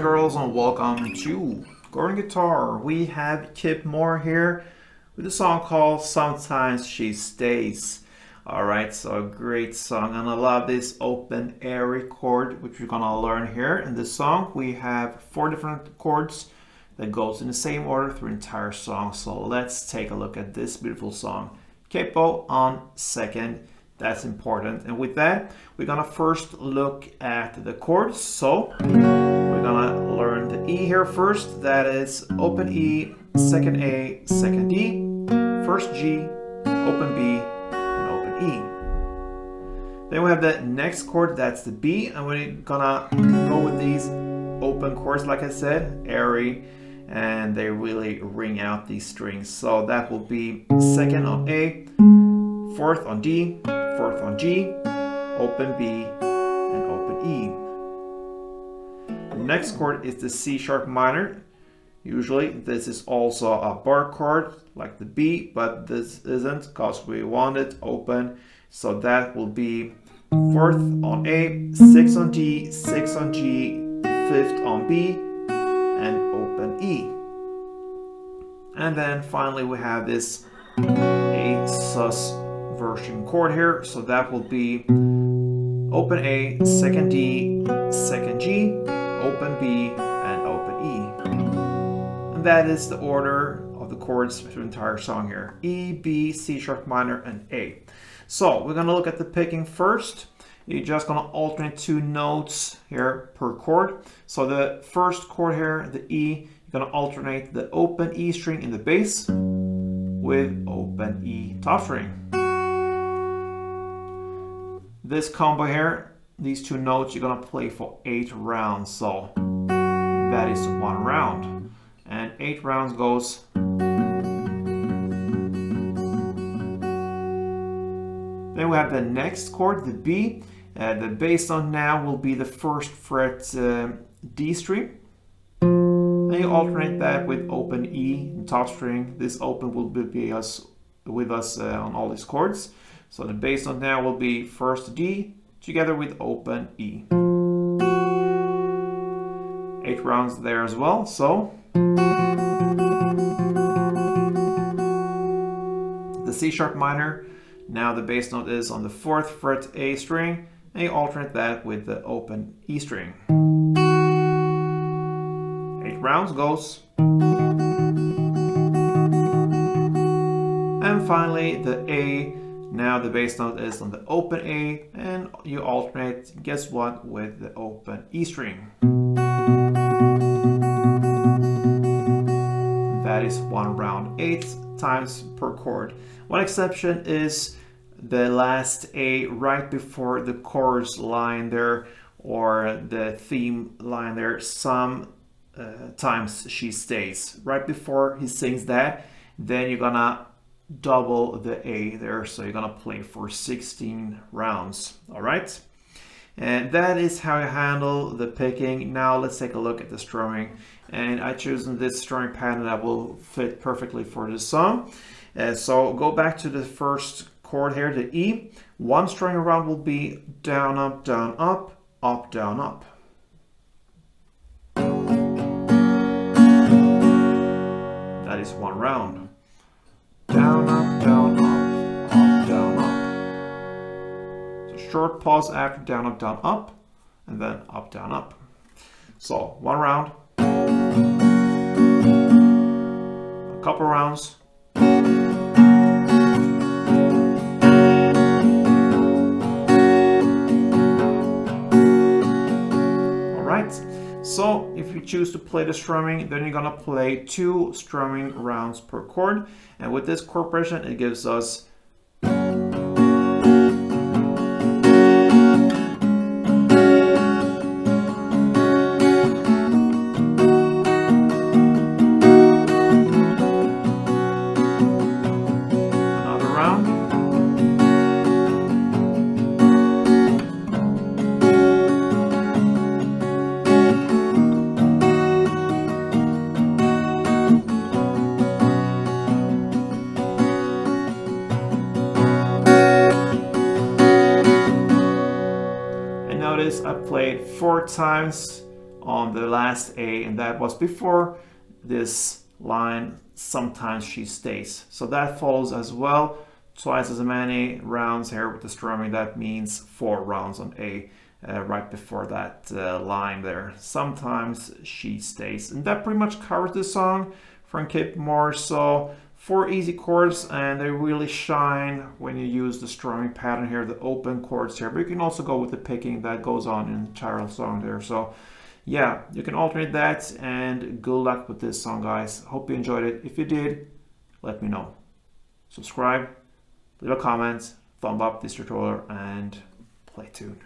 girls, and welcome to Golden Guitar. We have KIP Moore here with a song called Sometimes She Stays. Alright, so a great song, and I love this open airy chord which we're gonna learn here. In this song we have 4 different chords that goes in the same order through the entire song. So let's take a look at this beautiful song. Capo on second. That's important. And with that, we're gonna first look at the chords. So we're gonna learn the E here first. That is open E, second A, second D, first G, open B, and open E. Then we have the next chord, that's the B, and we're gonna go with these open chords, like I said, airy, and they really ring out these strings. So that will be second on A, fourth on D, fourth on G, open B, and open E. The next chord is the C sharp minor. Usually this is also a bar chord like the B, but this isn't because we want it open. So that will be fourth on A, 6 on D, 6 on G, fifth on B, and open E. And then finally we have this A sus version chord here, so that will be open A, second D, second G, open B, and open E. And that is the order of the chords for the entire song here: E, B, C sharp minor, and A. So we're gonna look at the picking first. You're just gonna alternate 2 notes here per chord. So the first chord here, the E, you're gonna alternate the open E string in the bass with open E top string. This combo here, these 2 notes, you're gonna play for 8 rounds. So that is 1 round. And 8 rounds goes. Then we have the next chord, the B. The bass note now will be the 1st fret D string. And you alternate that with open E and top string. This open will be with us on all these chords. So the bass note now will be 1st D together with open E. 8 rounds there as well. So the C sharp minor, now the bass note is on the 4th fret A string, and you alternate that with the open E string. 8 rounds goes. And finally the A. Now the bass note is on the open A, and you alternate, guess what, with the open E string. That is 1 round, 8 times per chord. One exception is the last A right before the chorus line there, or the theme line there. Sometimes she stays. Right before he sings that, then you're gonna double the A there, so you're gonna play for 16 rounds. All right, and that is how you handle the picking. Now let's take a look at the strumming, and I chosen this strumming pattern that will fit perfectly for this song. So go back to the first chord here, the E. 1 string around will be down, up, down, up, up, down, up. That is 1 round. Down, up, down, up, up, down, up. So short pause after down, up, and then up, down, up. So 1 round. A couple rounds. Alright, so if you choose to play the strumming, then you're gonna play 2 strumming rounds per chord. And with this chord progression, it gives us another round. I played 4 times on the last A, and that was before this line, sometimes she stays. So that follows as well. Twice as many rounds here with the strumming. That means 4 rounds on A right before that line there. Sometimes she stays. And that pretty much covers the song from KIP Moore. So 4 easy chords, and they really shine when you use the strumming pattern here, the open chords here. But you can also go with the picking that goes on in the entire song there. So yeah, you can alternate that, and good luck with this song, guys. Hope you enjoyed it. If you did, let me know. Subscribe, leave a comment, thumb up this tutorial, and play tuned.